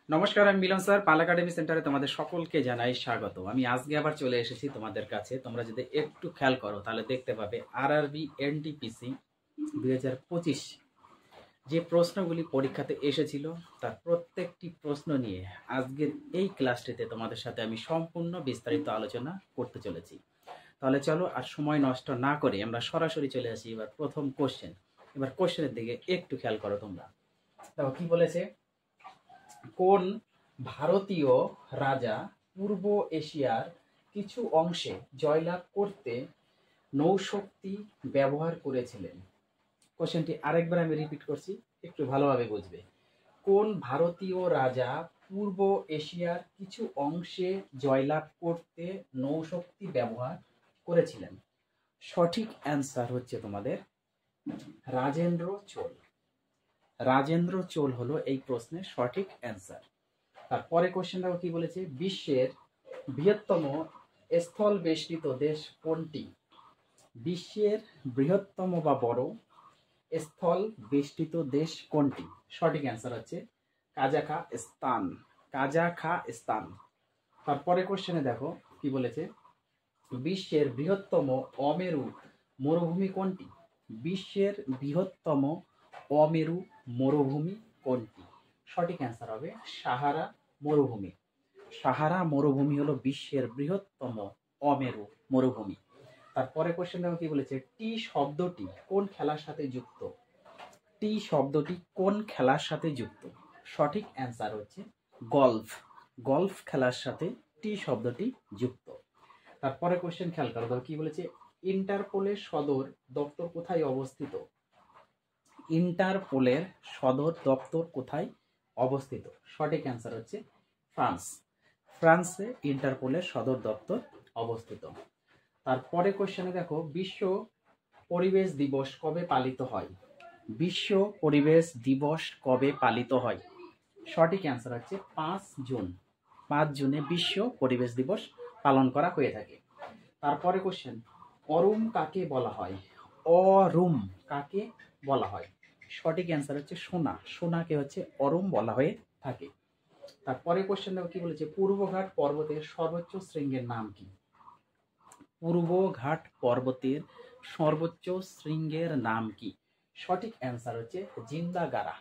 নমস্কার, আমি মিলন স্যার পাল একাডেমি সেন্টারে তোমাদের সকলকে জানাই স্বাগত। আমি আজকে আবার চলে এসেছি তোমাদের কাছে। তোমরা যদি একটু খেয়াল করো তাহলে দেখতে পাবে আরআরবি এনটিপিসি 2025 যে প্রশ্নগুলি পরীক্ষাতে এসেছিল তার প্রত্যেকটি প্রশ্ন নিয়ে আজকের এই ক্লাসটিতে তোমাদের সাথে আমি সম্পূর্ণ বিস্তারিত আলোচনা করতে চলেছি। তাহলে চলো আর সময় নষ্ট না করে আমরা সরাসরি চলে আসি এবার প্রথম কোশ্চেন। এবার কোশ্চেনের দিকে একটু খেয়াল করো তোমরা। দেখো কি বলেছে, কোন ভারতীয় রাজা পূর্ব এশিয়ার কিছু অংশে জয়লাভ করতে নৌশক্তি ব্যবহার করেছিলেন? কোশ্চেনটি আরেকবার আমি রিপিট করছি, একটু ভালোভাবে বুঝবে। কোন ভারতীয় রাজা পূর্ব এশিয়ার কিছু অংশে জয়লাভ করতে নৌশক্তি ব্যবহার করেছিলেন? সঠিক অ্যান্সার হচ্ছে তোমাদের রাজেন্দ্র চোল। রাজেন্দ্র চোল হলো এই প্রশ্নের সঠিক অ্যান্সার। তারপরে কোশ্চেনটা কি বলেছে, বিশ্বের বৃহত্তম স্থল বেষ্টিত দেশ কোনটি? বিশ্বের বৃহত্তম বা বড় স্থল বেষ্টিত দেশ কোনটি? সঠিক অ্যান্সার হচ্ছে কাজাখস্তান। কাজাখস্তান। তারপরে কোশ্চেনে দেখো কি বলেছে, বিশ্বের বৃহত্তম অমেরু মরুভূমি কোনটি? বিশ্বের বৃহত্তম অমেরু মরুভূমি কোনটি? সঠিক অ্যান্সার হবে সাহারা মরুভূমি। সাহারা মরুভূমি হলো বিশ্বের বৃহত্তম অমেরু মরুভূমি। তারপরে কোশ্চেন দেখো কি বলেছে, টি শব্দটি কোন খেলার সাথে যুক্ত? টি শব্দটি কোন খেলার সাথে যুক্ত? সঠিক অ্যান্সার হচ্ছে গলফ। গলফ খেলার সাথে টি শব্দটি যুক্ত। তারপরে কোশ্চেন খেয়াল করো, কি বলেছে, ইন্টারপোলের সদর দপ্তর কোথায় অবস্থিত? ইন্টারপোলের সদর দপ্তর কোথায় অবস্থিত? সঠিক অ্যান্সার হচ্ছে ফ্রান্স। ফ্রান্সে ইন্টারপোলের সদর দপ্তর অবস্থিত। তারপরে কোশ্চেনে দেখো, বিশ্ব পরিবেশ দিবস কবে পালিত হয়? বিশ্ব পরিবেশ দিবস কবে পালিত হয়? সঠিক অ্যান্সার হচ্ছে 5 জুন। 5 জুনে বিশ্ব পরিবেশ দিবস পালন করা হয়ে থাকে। তারপরে কোশ্চেন, অরুম কাকে বলা হয়? অরুম কাকে বলা হয়? সঠিক অ্যান্সার হচ্ছে সোনা। সোনাকে হচ্ছে অরুম বলা হয়ে থাকে। তারপরে কোশ্চেন দেখো কি বলেছে, পূর্বঘাট পর্বতের সর্বোচ্চ শৃঙ্গের নাম কি? পূর্বঘাট পর্বতের সর্বোচ্চ শৃঙ্গের নাম কি? সঠিক অ্যান্সার হচ্ছে জিন্দাগারা।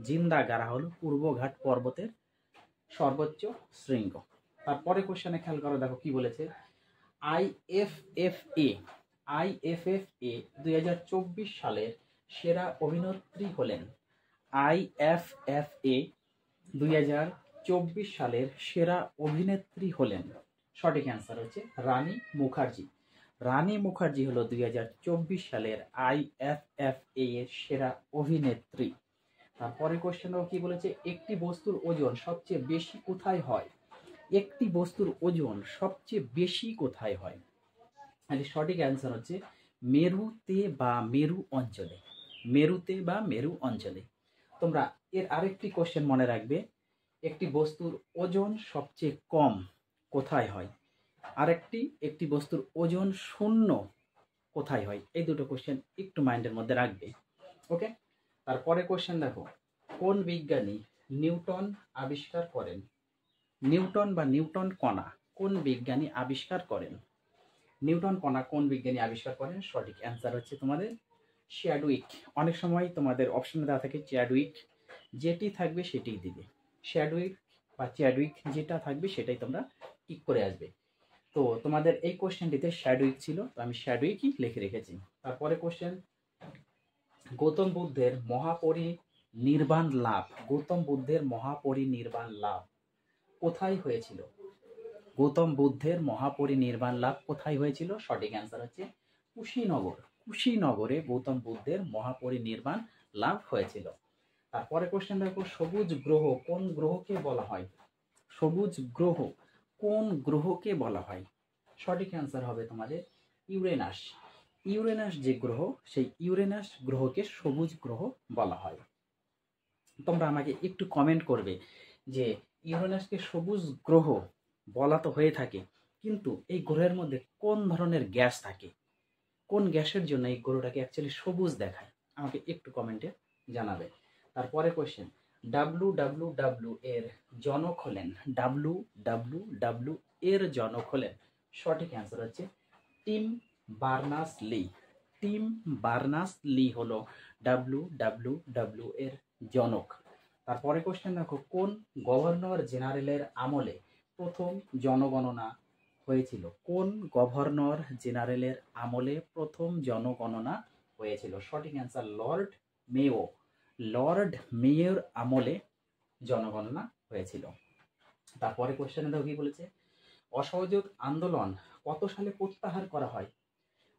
জিন্দাগারা হলো পূর্বঘাট পর্বতের সর্বোচ্চ শৃঙ্গ। তারপরে কোশ্চেনে খেয়াল করো, দেখো কি বলেছে, আইএফএফএ 2024 সালের সেরা অভিনেত্রী হলেন? আইএফএফএ 2024 সালের সেরা অভিনেত্রী হলেন? সঠিক অ্যান্সার হচ্ছে রানী মুখার্জি। রানী মুখার্জি হলো 2024 সালের আইএফএফএ এর সেরা অভিনেত্রী। তারপরে কোশ্চেন কি বলেছে, একটি বস্তুর ওজন সবচেয়ে বেশি কোথায় হয়? একটি বস্তুর ওজন সবচেয়ে বেশি কোথায় হয়? সঠিক অ্যান্সার হচ্ছে মেরুতে বা মেরু অঞ্চলে। মেরুতে বা মেরু অঞ্চলে। তোমরা এর আরেকটি কোশ্চেন মনে রাখবে, একটি বস্তুর ওজন সবচেয়ে কম কোথায় হয়? একটি বস্তুর ওজন শূন্য কোথায় হয়? এই দুটো কোশ্চেন একটু মাইন্ডের মধ্যে রাখবে। ওকে। তারপরে কোশ্চেন দেখো, কোন বিজ্ঞানী নিউটন আবিষ্কার করেন? নিউটন বা নিউটন কণা কোন বিজ্ঞানী আবিষ্কার করেন? নিউটন কণা কোন বিজ্ঞানী আবিষ্কার করেন? সঠিক অ্যান্সার হচ্ছে তোমাদের চ্যাডউইক। অনেক সময় তোমাদের অপশনে দেওয়া থাকে চ্যাডউইক, যেটি থাকবে সেটাই দিবে। চ্যাডউইক বা চ্যাডউইক যেটা থাকবে সেটাই তোমরা টিক করে আসবে। তো তোমাদের এই কোশ্চেনটিতে শ্যাডউইক ছিল, তো আমি শ্যাডউইকই লিখে রেখেছি। তারপরে কোশ্চেন, গৌতম বুদ্ধের মহাপরিনির্বাণ লাভ, গৌতম বুদ্ধের মহাপরিনির্বাণ লাভ কোথায় হয়েছিল? গৌতম বুদ্ধের মহাপরিনির্বাণ লাভ কোথায় হয়েছিল? সঠিক অ্যান্সার হচ্ছে কুশীনগর। কুশীনগরে গৌতম বুদ্ধের মহাপরিনির্বাণ লাভ হয়েছিল। তারপরে কোশ্চেন দেখো, সবুজ গ্রহ কোন গ্রহকে বলা হয়? সবুজ গ্রহ কোন গ্রহকে বলা হয়? সঠিক অ্যান্সার হবে তোমাদের ইউরেনাস। ইউরেনাস যে গ্রহ, সেই ইউরেনাস গ্রহকে সবুজ গ্রহ বলা হয়। তোমরা আমাকে একটু কমেন্ট করবে যে ইউরেনাসকে সবুজ গ্রহ বলা তো হয়ে থাকে, কিন্তু এই গ্রহের মধ্যে কোন ধরনের গ্যাস থাকে? কোন গ্যাসের জন্য এই গ্রহটাকে অ্যাকচুয়ালি সবুজ দেখায়? আমাকে একটু কমেন্টে জানাবে। তারপরে কোশ্চেন, WWW এর জনক হলেন, WWW এর জনক হলেন, সঠিক অ্যান্সার হচ্ছে Tim Berners Lee. Tim Berners Lee হলো WWW এর জনক। তারপরে কোশ্চেন দেখো, কোন গভর্নর জেনারেলের আমলে প্রথম জনগণনা হয়েছিল? কোন গভর্নর জেনারেলের আমলে প্রথম জনগণনা হয়েছিল? সঠিক answer Lord Mayo. Lord mayor আমলে জনগণনা হয়েছিল। তারপরে কোশ্চেনে দেখো কি বলেছে, অসহযোগ আন্দোলন কত সালে প্রত্যাহার করা হয়?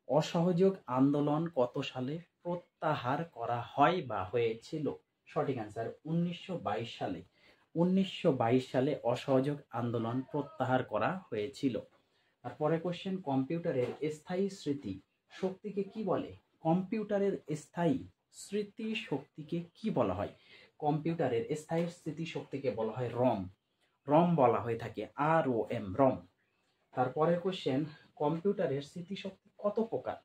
অসহযোগ আন্দোলন কত সালে প্রত্যাহার করা হয় বা হয়েছিল? সঠিক অ্যান্সার 1922 সালে। 1922 সালে অসহযোগ আন্দোলন প্রত্যাহার করা হয়েছিল। তারপরে কোশ্চেন, কম্পিউটারের স্থায়ী স্মৃতি শক্তিকে কি বলে? কম্পিউটারের স্থায়ী স্মৃতি শক্তিকে কি বলা হয়? কম্পিউটারের স্থায়ী স্মৃতি শক্তিকে বলা হয় রম। রম বলা হয়ে থাকে, ROM, রম। তারপরে কোশ্চেন, কম্পিউটারের স্মৃতিশক্তি কত প্রকার?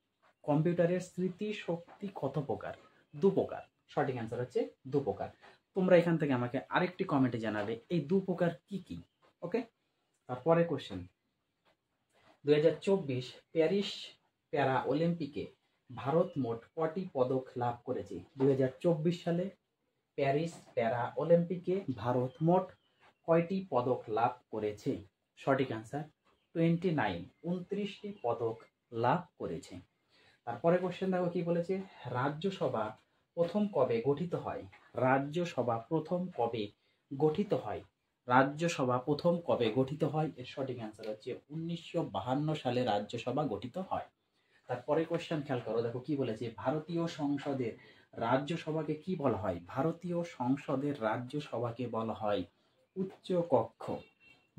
কম্পিউটারের স্মৃতিশক্তি কত প্রকার? 2 প্রকার। সঠিক অ্যান্সার হচ্ছে 2 প্রকার। তোমরা এখান থেকে আমাকে আরেকটি কমেন্টে জানাবে এই 2 প্রকার কি কি। ওকে। তারপরে কোশ্চেন, 2024 প্যারিস প্যারা অলিম্পিকে ভারত মোট কটি পদক লাভ করেছে? 2024 সালে প্যারিস প্যারা অলিম্পিকে ভারত মোট কয়টি পদক লাভ করেছে? সঠিক অ্যান্সার 29, 29টি পদক লাভ করেছে। তারপরে কোশ্চেন দেখো কি বলেছে, রাজ্যসভা প্রথম কবে গঠিত হয়? রাজ্যসভা প্রথম কবে গঠিত হয়? রাজ্যসভা প্রথম কবে গঠিত হয়? এর সঠিক অ্যান্সার হচ্ছে 1952 সালে রাজ্যসভা গঠিত হয়। তারপরে কোশ্চেন খেয়াল করো, দেখো কি বলেছে, ভারতীয় সংসদের রাজ্যসভাকে কি বলা হয়? ভারতীয় সংসদের রাজ্যসভাকে বলা হয় উচ্চ কক্ষ।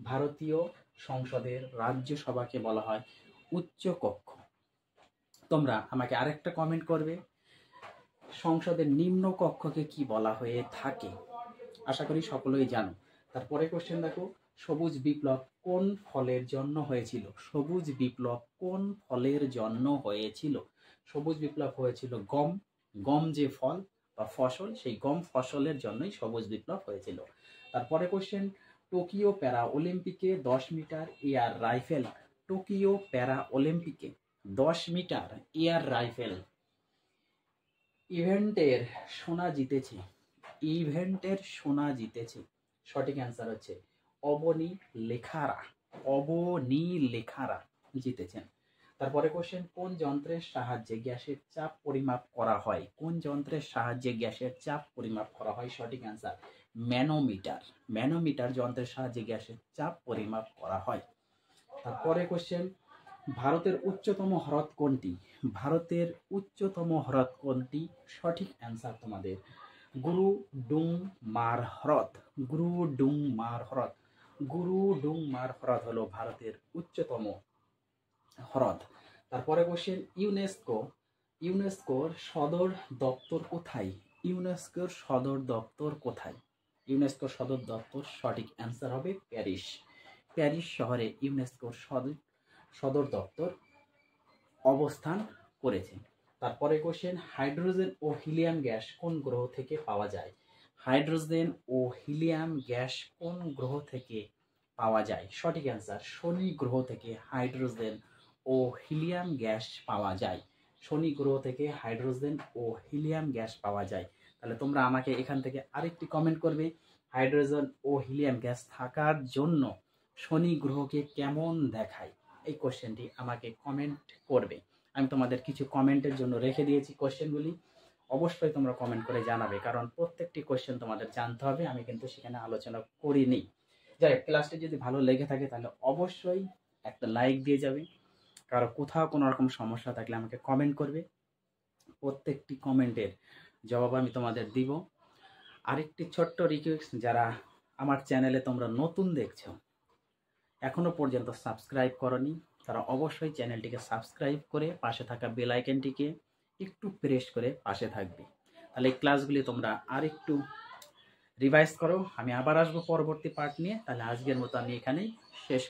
ভারতীয় সংসদের রাজ্যসভাকে বলা হয় উচ্চ কক্ষ। তোমরা আমাকে আরেকটা কমেন্ট করবে, সংসদের নিম্ন কক্ষকে কি বলা হয়ে থাকে? আশা করি সকলেই জানো। তারপরে কোশ্চেন দেখো, সবুজ বিপ্লব কোন ফলের জন্য হয়েছিল? সবুজ বিপ্লব কোন ফলের জন্য হয়েছিল? সবুজ বিপ্লব হয়েছিল গম। গম যে ফল বা ফসল, সেই গম ফসলের জন্যই সবুজ বিপ্লব হয়েছিল। তারপরে কোশ্চেন, টোকিও প্যারা অলিম্পিকে 10 মিটার এয়ার রাইফেল, টোকিও প্যারা অলিম্পিকে 10 মিটার এয়ার রাইফেল ইভেন্টের সোনা জিতেছে। ইভেন্টের সোনা জিতেছে। সঠিক অ্যান্সার হচ্ছে অবনী লেখারা। অবনী লেখারা জিতেছেন। তারপরে কোশ্চেন, কোন যন্ত্রের সাহায্যে গ্যাসের চাপ পরিমাপ করা হয়? কোন যন্ত্রের সাহায্যে গ্যাসের চাপ পরিমাপ করা হয়? সঠিক অ্যান্সার ম্যানোমিটার। ম্যানোমিটার যন্ত্রের সাহায্যে গ্যাসের চাপ পরিমাপ করা হয়। তারপরে কোশ্চেন, ভারতের উচ্চতম হ্রদ কোনটি? ভারতের উচ্চতম হ্রদ কোনটি? সঠিক অ্যান্সার তোমাদের গুরুডুংমার হ্রদ। গুরুডুংমার হ্রদ। গুরুডুংমার হ্রদ হলো ভারতের উচ্চতম হ্রদ। তারপরে কোশ্চেন, ইউনেস্কোর সদর দপ্তর কোথায়? ইউনেস্কোর সদর দপ্তর কোথায়? ইউনেস্কোর সদর দপ্তর সঠিক অ্যান্সার হবে প্যারিস। প্যারিস শহরে ইউনেস্কোর সদর দপ্তর অবস্থান করেছে। তারপরে কোশ্চেন, হাইড্রোজেন ও হিলিয়াম গ্যাস কোন গ্রহ থেকে পাওয়া যায়? হাইড্রোজেন ও হিলিয়াম গ্যাস কোন গ্রহ থেকে পাওয়া যায়? সঠিক অ্যান্সার শনি গ্রহ থেকে হাইড্রোজেন ও হিলিয়াম গ্যাস পাওয়া যায়। শনি গ্রহ থেকে হাইড্রোজেন ও হিলিয়াম গ্যাস পাওয়া যায়। তাহলে তোমরা আমাকে এখান থেকে আরেকটি কমেন্ট করবে, হাইড্রোজেন ও হিলিয়াম গ্যাস থাকার জন্য শনি গ্রহকে কেমন দেখায়? এই কোশ্চেনটি আমাকে কমেন্ট করবে। আমি তোমাদের কিছু কমেন্টের জন্য রেখে দিয়েছি কোশ্চেনগুলি, অবশ্যই তোমরা কমেন্ট করে জানাবে, কারণ প্রত্যেকটি কোশ্চেন তোমাদের জানতে হবে। আমি কিন্তু সেখানে আলোচনা করিনি। যাই হোক, ক্লাসটি যদি ভালো লেগে থাকে তাহলে অবশ্যই একটা লাইক দিয়ে যাবে। কারো কোথাও কোনো রকম সমস্যা থাকলে আমাকে কমেন্ট করবে, প্রত্যেকটি কমেন্টের জবাব আমি তোমাদের দিব। আরেকটি ছোট্ট রিকোয়েস্ট, যারা আমার চ্যানেলে তোমরা নতুন দেখছো, এখনো পর্যন্ত সাবস্ক্রাইব করনি, তারা অবশ্যই চ্যানেলটিকে সাবস্ক্রাইব করে পাশে থাকা বেল আইকনটিকে একটু প্রেস করে পাশে থাকবে। তাহলে এই ক্লাসগুলি তোমরা আর একটু রিভাইজ করো। আমি আবার আসবো পরবর্তী পার্ট নিয়ে। তাহলে আজকের মতো আমি এখানেই শেষ